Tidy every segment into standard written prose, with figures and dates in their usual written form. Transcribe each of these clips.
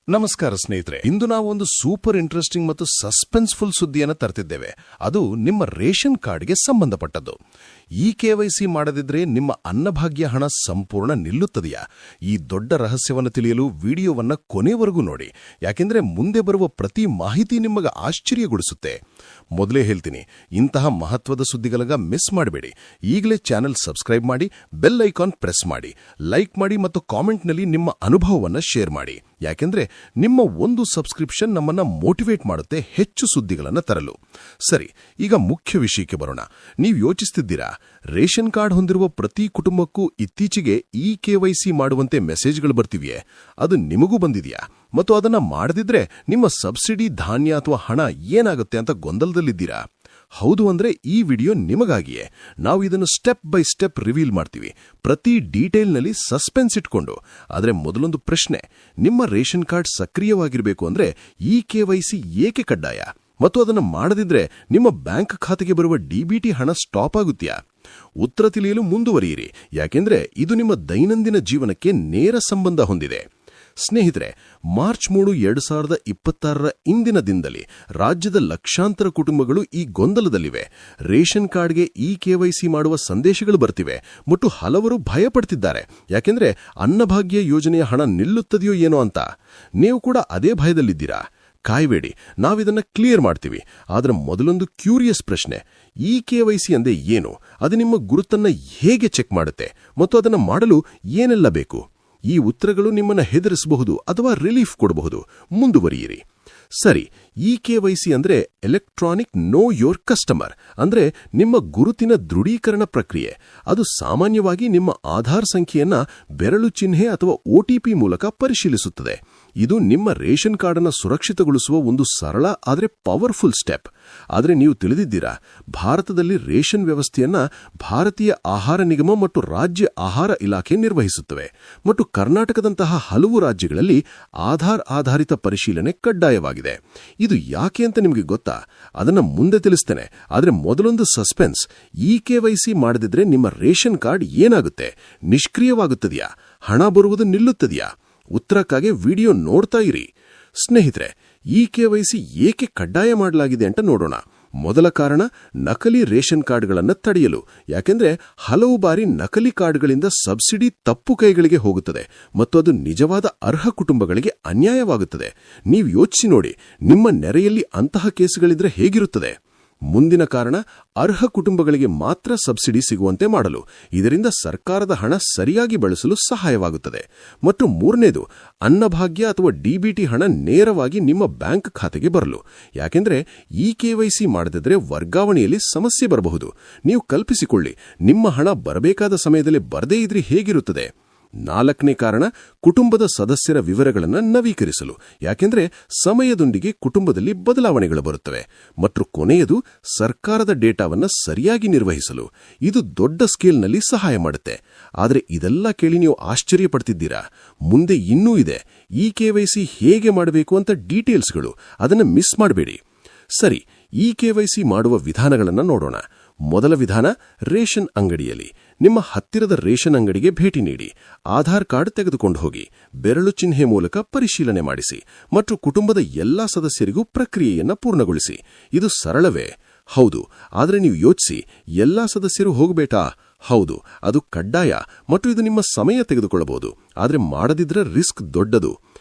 ನಮಸ್ಕಾರ ಸ್ನೇಹಿತರೆ, ಇಂದು ನಾವು ಒಂದು ಸೂಪರ್ ಇಂಟ್ರೆಸ್ಟಿಂಗ್ ಮತ್ತು ಸಸ್ಪೆನ್ಸ್ಫುಲ್ ಸುದ್ದಿಯನ್ನು ತರ್ತಿದ್ದೇವೆ. ಅದು ನಿಮ್ಮ ರೇಷನ್ ಕಾರ್ಡ್ಗೆ ಸಂಬಂಧಪಟ್ಟದ್ದು. ಈ KYC ಮಾಡದಿದ್ರೆ ನಿಮ್ಮ ಅನ್ನಭಾಗ್ಯ ಹಣ ಸಂಪೂರ್ಣ ನಿಲ್ಲುತ್ತದೆಯಾ? ಈ ದೊಡ್ಡ ರಹಸ್ಯವನ್ನು ತಿಳಿಯಲು ವಿಡಿಯೋವನ್ನ ಕೊನೆವರೆಗೂ ನೋಡಿ, ಯಾಕೆಂದ್ರೆ ಮುಂದೆ ಬರುವ ಪ್ರತಿ ಮಾಹಿತಿ ನಿಮಗೆ ಆಶ್ಚರ್ಯಗೊಳಿಸುತ್ತೆ. ಮೊದಲೇ ಹೇಳ್ತೀನಿ, ಇಂತಹ ಮಹತ್ವದ ಸುದ್ದಿಗಳಾಗ ಮಿಸ್ ಮಾಡಬೇಡಿ. ಈಗಲೇ ಚಾನೆಲ್ ಸಬ್ಸ್ಕ್ರೈಬ್ ಮಾಡಿ, ಬೆಲ್ ಐಕಾನ್ ಪ್ರೆಸ್ ಮಾಡಿ, ಲೈಕ್ ಮಾಡಿ ಮತ್ತು ಕಾಮೆಂಟ್ನಲ್ಲಿ ನಿಮ್ಮ ಅನುಭವವನ್ನ ಶೇರ್ ಮಾಡಿ. ಯಾಕೆಂದ್ರೆ ನಿಮ್ಮ ಒಂದು ಸಬ್ಸ್ಕ್ರಿಪ್ಷನ್ ನಮ್ಮನ್ನ ಮೋಟಿವೇಟ್ ಮಾಡುತ್ತೆ ಹೆಚ್ಚು ಸುದ್ದಿಗಳನ್ನು ತರಲು. ಸರಿ, ಈಗ ಮುಖ್ಯ ವಿಷಯಕ್ಕೆ ಬರೋಣ. ನೀವು ಯೋಚಿಸ್ತಿದ್ದೀರಾ, ರೇಷನ್ ಕಾರ್ಡ್ ಹೊಂದಿರುವ ಪ್ರತಿ ಕುಟುಂಬಕ್ಕೂ ಇತ್ತೀಚೆಗೆ ಈ KYC ಮಾಡುವಂತೆ ಮೆಸೇಜ್ಗಳು ಬರ್ತಿವೆಯೇ? ಅದು ನಿಮಗೂ ಬಂದಿದೆಯಾ? ಮತ್ತು ಅದನ್ನ ಮಾಡದಿದ್ರೆ ನಿಮ್ಮ ಸಬ್ಸಿಡಿ, ಧಾನ್ಯ ಅಥವಾ ಹಣ ಏನಾಗುತ್ತೆ ಅಂತ ಗೊಂದಲದಲ್ಲಿದ್ದೀರಾ? ಹೌದು ಅಂದ್ರೆ ಈ ವಿಡಿಯೋ ನಿಮಗಾಗಿಯೇ. ನಾವು ಇದನ್ನು ಸ್ಟೆಪ್ ಬೈ ಸ್ಟೆಪ್ ರಿವೀಲ್ ಮಾಡ್ತೀವಿ, ಪ್ರತಿ ಡೀಟೇಲ್ನಲ್ಲಿ ಸಸ್ಪೆನ್ಸ್ ಇಟ್ಕೊಂಡು. ಆದರೆ ಮೊದಲೊಂದು ಪ್ರಶ್ನೆ, ನಿಮ್ಮ ರೇಷನ್ ಕಾರ್ಡ್ ಸಕ್ರಿಯವಾಗಿರಬೇಕು ಅಂದ್ರೆ ಈ KYC ಏಕೆ ಕಡ್ಡಾಯ? ಮತ್ತು ಅದನ್ನು ಮಾಡದಿದ್ರೆ ನಿಮ್ಮ ಬ್ಯಾಂಕ್ ಖಾತೆಗೆ ಬರುವ DBT ಹಣ ಸ್ಟಾಪ್ ಆಗುತ್ತಾ? ಉತ್ತರ ತಿಳಿಯಲು ಮುಂದುವರಿಯಿರಿ, ಯಾಕೆಂದ್ರೆ ಇದು ನಿಮ್ಮ ದೈನಂದಿನ ಜೀವನಕ್ಕೆ ನೇರ ಸಂಬಂಧ ಹೊಂದಿದೆ. ಸ್ನೇಹಿತರೆ, ಮಾರ್ಚ್ 3, 2026 ಇಂದಿನ ದಿನದಲ್ಲಿ ರಾಜ್ಯದ ಲಕ್ಷಾಂತರ ಕುಟುಂಬಗಳು ಈ ಗೊಂದಲದಲ್ಲಿವೆ. ರೇಷನ್ ಕಾರ್ಡ್ಗೆ ಈ KYC ಮಾಡುವ ಸಂದೇಶಗಳು ಬರ್ತಿವೆ ಮತ್ತು ಹಲವರು ಭಯಪಡ್ತಿದ್ದಾರೆ. ಯಾಕೆಂದ್ರೆ ಅನ್ನಭಾಗ್ಯ ಯೋಜನೆಯ ಹಣ ನಿಲ್ಲುತ್ತದೆಯೋ ಏನೋ ಅಂತ. ನೀವು ಕೂಡ ಅದೇ ಭಯದಲ್ಲಿದ್ದೀರಾ? ಕಾಯ್ಬೇಡಿ, ನಾವಿದನ್ನ ಕ್ಲಿಯರ್ ಮಾಡ್ತೀವಿ. ಆದ್ರೆ ಮೊದಲೊಂದು ಕ್ಯೂರಿಯಸ್ ಪ್ರಶ್ನೆ, ಈ KYC ಅಂದ್ರೆ ಏನು? ಅದು ನಿಮ್ಮ ಗುರುತನ್ನ ಹೇಗೆ ಚೆಕ್ ಮಾಡುತ್ತೆ ಮತ್ತು ಅದನ್ನು ಮಾಡಲು ಏನೆಲ್ಲ ಬೇಕು? ಈ ಉತ್ತರಗಳು ನಿಮ್ಮನ್ನ ಹೆದರಿಸಬಹುದು ಅಥವಾ ರಿಲೀಫ್ ಕೊಡಬಹುದು. ಮುಂದುವರಿಯಿರಿ. ಸರಿ, ಈ KYC ಅಂದ್ರೆ ಎಲೆಕ್ಟ್ರಾನಿಕ್ ನೋ ಯೋರ್ ಕಸ್ಟಮರ್, ಅಂದ್ರೆ ನಿಮ್ಮ ಗುರುತಿನ ದೃಢೀಕರಣ ಪ್ರಕ್ರಿಯೆ. ಅದು ಸಾಮಾನ್ಯವಾಗಿ ನಿಮ್ಮ ಆಧಾರ್ ಸಂಖ್ಯೆಯನ್ನ ಬೆರಳು ಚಿಹ್ನೆ ಅಥವಾ OTP ಮೂಲಕ ಪರಿಶೀಲಿಸುತ್ತದೆ. ಇದು ನಿಮ್ಮ ರೇಷನ್ ಕಾರ್ಡ್ ಅನ್ನು ಸುರಕ್ಷಿತಗೊಳಿಸುವ ಒಂದು ಸರಳ ಆದರೆ ಪವರ್ಫುಲ್ ಸ್ಟೆಪ್. ಆದರೆ ನೀವು ತಿಳಿದಿದ್ದೀರಾ, ಭಾರತದಲ್ಲಿ ರೇಷನ್ ವ್ಯವಸ್ಥೆಯನ್ನ ಭಾರತೀಯ ಆಹಾರ ನಿಗಮ ಮತ್ತು ರಾಜ್ಯ ಆಹಾರ ಇಲಾಖೆ ನಿರ್ವಹಿಸುತ್ತವೆ. ಮತ್ತು ಕರ್ನಾಟಕದಂತಹ ಹಲವು ರಾಜ್ಯಗಳಲ್ಲಿ ಆಧಾರ್ ಆಧಾರಿತ ಪರಿಶೀಲನೆ ಕಡ್ಡಾಯವಾಗಿದೆ. ಇದು ಯಾಕೆ ಅಂತ ನಿಮಗೆ ಗೊತ್ತಾ? ಅದನ್ನ ಮುಂದೆ ತಿಳಿಸ್ತೇನೆ. ಆದರೆ ಮೊದಲೊಂದು ಸಸ್ಪೆನ್ಸ್, ಈ KYC ಮಾಡದಿದ್ರೆ ನಿಮ್ಮ ರೇಷನ್ ಕಾರ್ಡ್ ಏನಾಗುತ್ತೆ? ನಿಷ್ಕ್ರಿಯವಾಗುತ್ತದೆಯಾ? ಹಣ ಬರುವುದು ನಿಲ್ಲುತ್ತದೆಯಾ? ಉತ್ತರಕ್ಕಾಗಿ ವಿಡಿಯೋ ನೋಡ್ತಾ ಇರಿ. ಸ್ನೇಹಿತರೆ, ಈ KYC ಏಕೆ ಕಡ್ಡಾಯ ಮಾಡಲಾಗಿದೆ ಅಂತ ನೋಡೋಣ. ಮೊದಲ ಕಾರಣ, ನಕಲಿ ರೇಷನ್ ಕಾರ್ಡ್ಗಳನ್ನು ತಡೆಯಲು. ಯಾಕೆಂದ್ರೆ ಹಲವು ಬಾರಿ ನಕಲಿ ಕಾರ್ಡ್ಗಳಿಂದ ಸಬ್ಸಿಡಿ ತಪ್ಪು ಕೈಗಳಿಗೆ ಹೋಗುತ್ತದೆ ಮತ್ತು ಅದು ನಿಜವಾದ ಅರ್ಹ ಕುಟುಂಬಗಳಿಗೆ ಅನ್ಯಾಯವಾಗುತ್ತದೆ. ನೀವು ಯೋಚಿಸಿ ನೋಡಿ, ನಿಮ್ಮ ನೆರೆಯಲ್ಲಿ ಅಂತಹ ಕೇಸುಗಳಿದ್ರೆ ಹೇಗಿರುತ್ತದೆ? ಮುಂದಿನ ಕಾರಣ, ಅರ್ಹ ಕುಟುಂಬಗಳಿಗೆ ಮಾತ್ರ ಸಬ್ಸಿಡಿ ಸಿಗುವಂತೆ ಮಾಡಲು. ಇದರಿಂದ ಸರ್ಕಾರದ ಹಣ ಸರಿಯಾಗಿ ಬಳಸಲು ಸಹಾಯವಾಗುತ್ತದೆ. ಮತ್ತು ಮೂರನೇದು, ಅನ್ನಭಾಗ್ಯ ಅಥವಾ DBT ಹಣ ನೇರವಾಗಿ ನಿಮ್ಮ ಬ್ಯಾಂಕ್ ಖಾತೆಗೆ ಬರಲು. ಯಾಕೆಂದ್ರೆ ಈ KYC ಮಾಡದಿದ್ರೆ ವರ್ಗಾವಣೆಯಲ್ಲಿ ಸಮಸ್ಯೆ ಬರಬಹುದು. ನೀವು ಕಲ್ಪಿಸಿಕೊಳ್ಳಿ, ನಿಮ್ಮ ಹಣ ಬರಬೇಕಾದ ಸಮಯದಲ್ಲಿ ಬರದೇ ಇದ್ರೆ ಹೇಗಿರುತ್ತದೆ? ನಾಲ್ಕನೇ ಕಾರಣ, ಕುಟುಂಬದ ಸದಸ್ಯರ ವಿವರಗಳನ್ನು ನವೀಕರಿಸಲು. ಯಾಕೆಂದ್ರೆ ಸಮಯದೊಂದಿಗೆ ಕುಟುಂಬದಲ್ಲಿ ಬದಲಾವಣೆಗಳು ಬರುತ್ತವೆ. ಮತ್ತು ಕೊನೆಯದು, ಸರ್ಕಾರದ ಡೇಟಾವನ್ನು ಸರಿಯಾಗಿ ನಿರ್ವಹಿಸಲು. ಇದು ದೊಡ್ಡ ಸ್ಕೇಲ್ನಲ್ಲಿ ಸಹಾಯ ಮಾಡುತ್ತೆ. ಆದರೆ ಇದೆಲ್ಲ ಕೇಳಿ ನೀವು ಆಶ್ಚರ್ಯಪಡ್ತಿದ್ದೀರಾ? ಮುಂದೆ ಇನ್ನೂ ಇದೆ. ಈ KYC ಹೇಗೆ ಮಾಡಬೇಕು ಅಂತ ಡೀಟೇಲ್ಸ್ಗಳು, ಅದನ್ನು ಮಿಸ್ ಮಾಡಬೇಡಿ. ಸರಿ, ಈ KYC ಮಾಡುವ ವಿಧಾನಗಳನ್ನು ನೋಡೋಣ. ಮೊದಲ ವಿಧಾನ, ರೇಷನ್ ಅಂಗಡಿಯಲ್ಲಿ. ನಿಮ್ಮ ಹತ್ತಿರದ ರೇಷನ್ ಅಂಗಡಿಗೆ ಭೇಟಿ ನೀಡಿ, ಆಧಾರ್ ಕಾರ್ಡ್ ತೆಗೆದುಕೊಂಡು ಹೋಗಿ, ಬೆರಳು ಚಿಹ್ನೆ ಮೂಲಕ ಪರಿಶೀಲನೆ ಮಾಡಿಸಿ ಮತ್ತು ಕುಟುಂಬದ ಎಲ್ಲಾ ಸದಸ್ಯರಿಗೂ ಪ್ರಕ್ರಿಯೆಯನ್ನು ಪೂರ್ಣಗೊಳಿಸಿ. ಇದು ಸರಳವೇ? ಹೌದು. ಆದರೆ ನೀವು ಯೋಚಿಸಿ, ಎಲ್ಲಾ ಸದಸ್ಯರು ಹೋಗಬೇಕಾ? ಹೌದು, ಅದು ಕಡ್ಡಾಯ ಮತ್ತು ಇದು ನಿಮ್ಮ ಸಮಯ ತೆಗೆದುಕೊಳ್ಳಬಹುದು. ಆದರೆ ಮಾಡದಿದ್ರೆ ರಿಸ್ಕ್ ದೊಡ್ಡದು.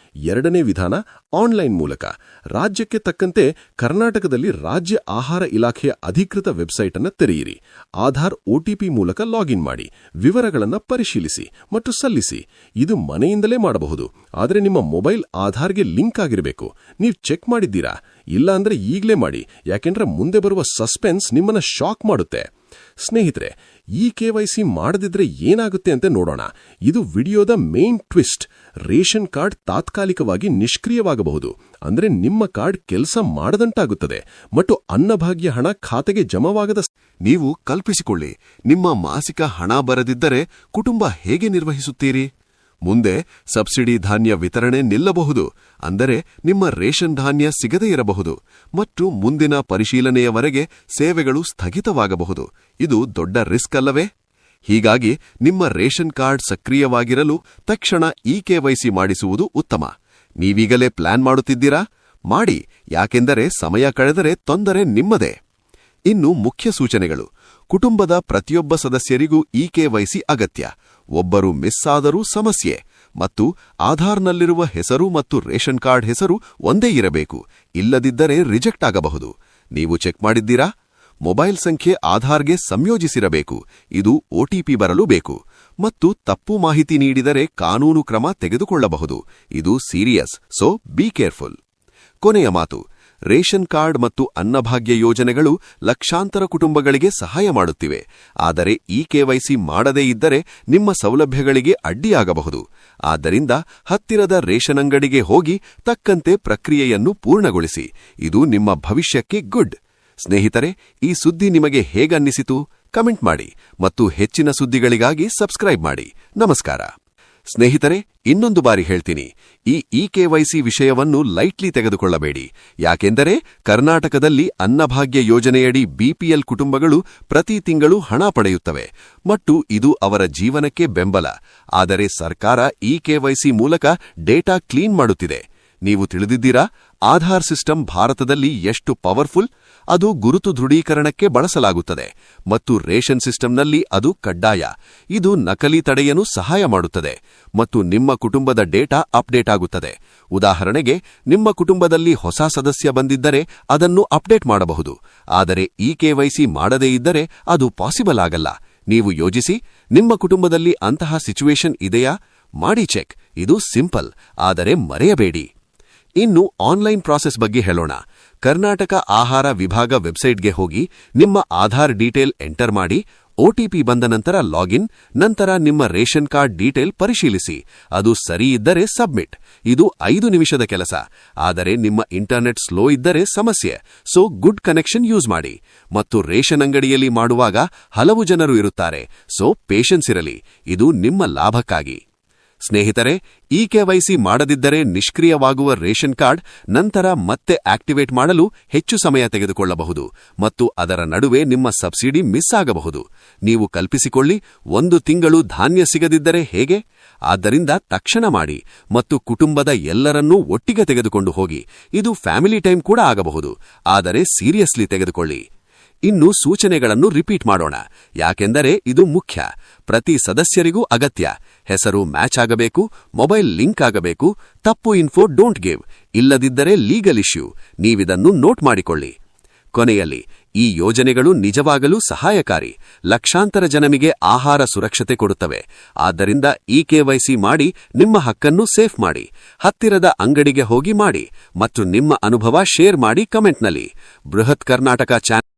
ಎರಡನೇ ವಿಧಾನ, ಆನ್ಲೈನ್ ಮೂಲಕ. ರಾಜ್ಯಕ್ಕೆ ತಕ್ಕಂತೆ ಕರ್ನಾಟಕದಲ್ಲಿ ರಾಜ್ಯ ಆಹಾರ ಇಲಾಖೆಯ ಅಧಿಕೃತ ವೆಬ್ಸೈಟ್ ಅನ್ನು ತೆರೆಯಿರಿ. ಆಧಾರ್ OTP ಮೂಲಕ ಲಾಗಿನ್ ಮಾಡಿ, ವಿವರಗಳನ್ನು ಪರಿಶೀಲಿಸಿ ಮತ್ತು ಸಲ್ಲಿಸಿ. ಇದು ಮನೆಯಿಂದಲೇ ಮಾಡಬಹುದು. ಆದರೆ ನಿಮ್ಮ ಮೊಬೈಲ್ ಆಧಾರ್ಗೆ ಲಿಂಕ್ ಆಗಿರಬೇಕು. ನೀವು ಚೆಕ್ ಮಾಡಿದ್ದೀರಾ? ಇಲ್ಲ ಅಂದ್ರೆ ಈಗಲೇ ಮಾಡಿ, ಯಾಕೆಂದ್ರೆ ಮುಂದೆ ಬರುವ ಸಸ್ಪೆನ್ಸ್ ನಿಮ್ಮನ್ನ ಶಾಕ್ ಮಾಡುತ್ತೆ. ಸ್ನೇಹಿತರೆ, ಈ KYC ಮಾಡದಿದ್ರೆ ಏನಾಗುತ್ತೆ ಅಂತ ನೋಡೋಣ. ಇದು ವಿಡಿಯೋದ ಮೇನ್ ಟ್ವಿಸ್ಟ್. ರೇಷನ್ ಕಾರ್ಡ್ ತಾತ್ಕಾಲಿಕವಾಗಿ ನಿಷ್ಕ್ರಿಯವಾಗಬಹುದು, ಅಂದ್ರೆ ನಿಮ್ಮ ಕಾರ್ಡ್ ಕೆಲಸ ಮಾಡದಂತಾಗುತ್ತದೆ ಮತ್ತು ಅನ್ನಭಾಗ್ಯ ಹಣ ಖಾತೆಗೆ ಜಮವಾಗದ. ನೀವು ಕಲ್ಪಿಸಿಕೊಳ್ಳಿ, ನಿಮ್ಮ ಮಾಸಿಕ ಹಣ ಬರದಿದ್ದರೆ ಕುಟುಂಬ ಹೇಗೆ ನಿರ್ವಹಿಸುತ್ತೀರಿ? ಮುಂದೆ ಸಬ್ಸಿಡಿ ಧಾನ್ಯ ವಿತರಣೆ ನಿಲ್ಲಬಹುದು, ಅಂದರೆ ನಿಮ್ಮ ರೇಷನ್ ಧಾನ್ಯ ಸಿಗದೇ ಇರಬಹುದು ಮತ್ತು ಮುಂದಿನ ಪರಿಶೀಲನೆಯವರೆಗೆ ಸೇವೆಗಳು ಸ್ಥಗಿತವಾಗಬಹುದು. ಇದು ದೊಡ್ಡ ರಿಸ್ಕ್ ಅಲ್ಲವೇ? ಹೀಗಾಗಿ ನಿಮ್ಮ ರೇಷನ್ ಕಾರ್ಡ್ ಸಕ್ರಿಯವಾಗಿರಲು ತಕ್ಷಣ ಈ KYC ಮಾಡಿಸುವುದು ಉತ್ತಮ. ನೀವೀಗಲೇ ಪ್ಲಾನ್ ಮಾಡುತ್ತಿದ್ದೀರಾ? ಮಾಡಿ, ಯಾಕೆಂದರೆ ಸಮಯ ಕಳೆದರೆ ತೊಂದರೆ ನಿಮ್ಮದೇ. ಇನ್ನು ಮುಖ್ಯ ಸೂಚನೆಗಳು. ಕುಟುಂಬದ ಪ್ರತಿಯೊಬ್ಬ ಸದಸ್ಯರಿಗೂ ಇಕೆವೈಸಿ ಅಗತ್ಯ. ಒಬ್ಬರು ಮಿಸ್ ಆದರೂ ಸಮಸ್ಯೆ. ಮತ್ತು ಆಧಾರ್ನಲ್ಲಿರುವ ಹೆಸರು ಮತ್ತು ರೇಷನ್ ಕಾರ್ಡ್ ಹೆಸರು ಒಂದೇ ಇರಬೇಕು. ಇಲ್ಲದಿದ್ದರೆ ರಿಜೆಕ್ಟ್ ಆಗಬಹುದು. ನೀವು ಚೆಕ್ ಮಾಡಿದ್ದೀರಾ? ಮೊಬೈಲ್ ಸಂಖ್ಯೆ ಆಧಾರ್ಗೆ ಸಂಯೋಜಿಸಿರಬೇಕು. ಇದು ಒಟಿಪಿ ಬರಲು ಬೇಕು. ಮತ್ತು ತಪ್ಪು ಮಾಹಿತಿ ನೀಡಿದರೆ ಕಾನೂನು ಕ್ರಮ ತೆಗೆದುಕೊಳ್ಳಬಹುದು. ಇದು ಸೀರಿಯಸ್, ಸೊ ಬಿ ಕೇರ್ಫುಲ್. ಕೊನೆಯ ಮಾತು. ರೇಷನ್ ಕಾರ್ಡ್ ಮತ್ತು ಅನ್ನಭಾಗ್ಯ ಯೋಜನೆಗಳು ಲಕ್ಷಾಂತರ ಕುಟುಂಬಗಳಿಗೆ ಸಹಾಯ ಮಾಡುತ್ತಿವೆ. ಆದರೆ ಇಕೆವೈಸಿ ಮಾಡದೇ ಇದ್ದರೆ ನಿಮ್ಮ ಸೌಲಭ್ಯಗಳಿಗೆ ಅಡ್ಡಿಯಾಗಬಹುದು. ಆದ್ದರಿಂದ ಹತ್ತಿರದ ರೇಷನ್ ಅಂಗಡಿಗೆ ಹೋಗಿ ತಕ್ಕಂತೆ ಪ್ರಕ್ರಿಯೆಯನ್ನು ಪೂರ್ಣಗೊಳಿಸಿ. ಇದು ನಿಮ್ಮ ಭವಿಷ್ಯಕ್ಕೆ ಗುಡ್. ಸ್ನೇಹಿತರೆ, ಈ ಸುದ್ದಿ ನಿಮಗೆ ಹೇಗನ್ನಿಸಿತು? ಕಮೆಂಟ್ ಮಾಡಿ ಮತ್ತು ಹೆಚ್ಚಿನ ಸುದ್ದಿಗಳಿಗಾಗಿ ಸಬ್ಸ್ಕ್ರೈಬ್ ಮಾಡಿ. ನಮಸ್ಕಾರ. ಸ್ನೇಹಿತರೆ, ಇನ್ನೊಂದು ಬಾರಿ ಹೇಳ್ತೀನಿ, ಈ ಇಕೆವೈಸಿ ವಿಷಯವನ್ನು ಲೈಟ್ಲಿ ತೆಗೆದುಕೊಳ್ಳಬೇಡಿ. ಯಾಕೆಂದರೆ ಕರ್ನಾಟಕದಲ್ಲಿ ಅನ್ನಭಾಗ್ಯ ಯೋಜನೆಯಡಿ ಬಿಪಿಎಲ್ ಕುಟುಂಬಗಳು ಪ್ರತಿ ತಿಂಗಳು ಹಣ ಪಡೆಯುತ್ತವೆ ಮತ್ತು ಇದು ಅವರ ಜೀವನಕ್ಕೆ ಬೆಂಬಲ. ಆದರೆ ಸರ್ಕಾರ ಇಕೆವೈಸಿ ಮೂಲಕ ಡೇಟಾ ಕ್ಲೀನ್ ಮಾಡುತ್ತಿದೆ. ನೀವು ತಿಳಿದಿದ್ದೀರಾ? ಆಧಾರ್ ಸಿಸ್ಟಮ್ ಭಾರತದಲ್ಲಿ ಎಷ್ಟು ಪವರ್ಫುಲ್? ಅದು ಗುರುತು ದೃಢೀಕರಣಕ್ಕೆ ಬಳಸಲಾಗುತ್ತದೆ ಮತ್ತು ರೇಷನ್ ಸಿಸ್ಟಂನಲ್ಲಿ ಅದು ಕಡ್ಡಾಯ. ಇದು ನಕಲಿ ತಡೆಯಲು ಸಹಾಯ ಮಾಡುತ್ತದೆ ಮತ್ತು ನಿಮ್ಮ ಕುಟುಂಬದ ಡೇಟಾ ಅಪ್ಡೇಟ್ ಆಗುತ್ತದೆ. ಉದಾಹರಣೆಗೆ, ನಿಮ್ಮ ಕುಟುಂಬದಲ್ಲಿ ಹೊಸ ಸದಸ್ಯ ಬಂದಿದ್ದರೆ ಅದನ್ನು ಅಪ್ಡೇಟ್ ಮಾಡಬಹುದು. ಆದರೆ ಇಕೆವೈಸಿ ಮಾಡದೇ ಇದ್ದರೆ ಅದು ಪಾಸಿಬಲ್ ಆಗಲ್ಲ. ನೀವು ಯೋಜಿಸಿ, ನಿಮ್ಮ ಕುಟುಂಬದಲ್ಲಿ ಅಂತಹ ಸಿಚುವೇಶನ್ ಇದೆಯಾ? ಮಾಡಿ ಚೆಕ್. ಇದು ಸಿಂಪಲ್, ಆದರೆ ಮರೆಯಬೇಡಿ. ಇನ್ನು ಆನ್ಲೈನ್ ಪ್ರಾಸೆಸ್ ಬಗ್ಗೆ ಹೇಳೋಣ. ಕರ್ನಾಟಕ ಆಹಾರ ವಿಭಾಗ ವೆಬ್ಸೈಟ್ಗೆ ಹೋಗಿ ನಿಮ್ಮ ಆಧಾರ್ ಡೀಟೇಲ್ ಎಂಟರ್ ಮಾಡಿ. ಒಟಿಪಿ ಬಂದ ನಂತರ ಲಾಗಿನ್. ನಂತರ ನಿಮ್ಮ ರೇಷನ್ ಕಾರ್ಡ್ ಡೀಟೇಲ್ ಪರಿಶೀಲಿಸಿ. ಅದು ಸರಿ ಇದ್ದರೆ ಸಬ್ಮಿಟ್. ಇದು 5 ನಿಮಿಷದ ಕೆಲಸ. ಆದರೆ ನಿಮ್ಮ ಇಂಟರ್ನೆಟ್ ಸ್ಲೋ ಇದ್ದರೆ ಸಮಸ್ಯೆ. ಸೊ ಗುಡ್ ಕನೆಕ್ಷನ್ ಯೂಸ್ ಮಾಡಿ. ಮತ್ತು ರೇಷನ್ ಅಂಗಡಿಯಲ್ಲಿ ಮಾಡುವಾಗ ಹಲವು ಜನರು ಇರುತ್ತಾರೆ. ಸೊ ಪೇಷನ್ಸ್ ಇರಲಿ. ಇದು ನಿಮ್ಮ ಲಾಭಕ್ಕಾಗಿ. ಸ್ನೇಹಿತರೆ, ಇಕೆವೈಸಿ ಮಾಡದಿದ್ದರೆ ನಿಷ್ಕ್ರಿಯವಾಗುವ ರೇಷನ್ ಕಾರ್ಡ್ ನಂತರ ಮತ್ತೆ ಆಕ್ಟಿವೇಟ್ ಮಾಡಲು ಹೆಚ್ಚು ಸಮಯ ತೆಗೆದುಕೊಳ್ಳಬಹುದು ಮತ್ತು ಅದರ ನಡುವೆ ನಿಮ್ಮ ಸಬ್ಸಿಡಿ ಮಿಸ್ ಆಗಬಹುದು. ನೀವು ಕಲ್ಪಿಸಿಕೊಳ್ಳಿ, 1 ತಿಂಗಳು ಧಾನ್ಯ ಸಿಗದಿದ್ದರೆ ಹೇಗೆ? ಆದ್ದರಿಂದ ತಕ್ಷಣ ಮಾಡಿ ಮತ್ತು ಕುಟುಂಬದ ಎಲ್ಲರನ್ನೂ ಒಟ್ಟಿಗೆ ತೆಗೆದುಕೊಂಡು ಹೋಗಿ. ಇದು ಫ್ಯಾಮಿಲಿ ಟೈಮ್ ಕೂಡ ಆಗಬಹುದು. ಆದರೆ ಸೀರಿಯಸ್ಲಿ ತೆಗೆದುಕೊಳ್ಳಿ. ಇನ್ನು ಸೂಚನೆಗಳನ್ನು ರಿಪೀಟ್ ಮಾಡೋಣ, ಯಾಕೆಂದರೆ ಇದು ಮುಖ್ಯ. ಪ್ರತಿ ಸದಸ್ಯರಿಗೂ ಅಗತ್ಯ. ಹೆಸರು ಮ್ಯಾಚ್ ಆಗಬೇಕು, ಮೊಬೈಲ್ ಲಿಂಕ್ ಆಗಬೇಕು, ತಪ್ಪು ಇನ್ಫೋ ಡೋಂಟ್ ಗಿವ್. ಇಲ್ಲದಿದ್ದರೆ ಲೀಗಲ್ ಇಶ್ಯೂ. ನೀವಿದನ್ನು ನೋಟ್ ಮಾಡಿಕೊಳ್ಳಿ. ಕೊನೆಯಲ್ಲಿ, ಈ ಯೋಜನೆಗಳು ನಿಜವಾಗಲೂ ಸಹಾಯಕಾರಿ. ಲಕ್ಷಾಂತರ ಜನರಿಗೆ ಆಹಾರ ಸುರಕ್ಷತೆ ಕೊಡುತ್ತವೆ. ಆದ್ದರಿಂದ ಇಕೆವೈಸಿ ಮಾಡಿ ನಿಮ್ಮ ಹಕ್ಕನ್ನು ಸೇಫ್ ಮಾಡಿ. ಹತ್ತಿರದ ಅಂಗಡಿಗೆ ಹೋಗಿ ಮಾಡಿ ಮತ್ತು ನಿಮ್ಮ ಅನುಭವ ಶೇರ್ ಮಾಡಿ ಕಮೆಂಟ್ನಲ್ಲಿ. ಬೃಹತ್ ಕರ್ನಾಟಕ ಚಾನೆಲ್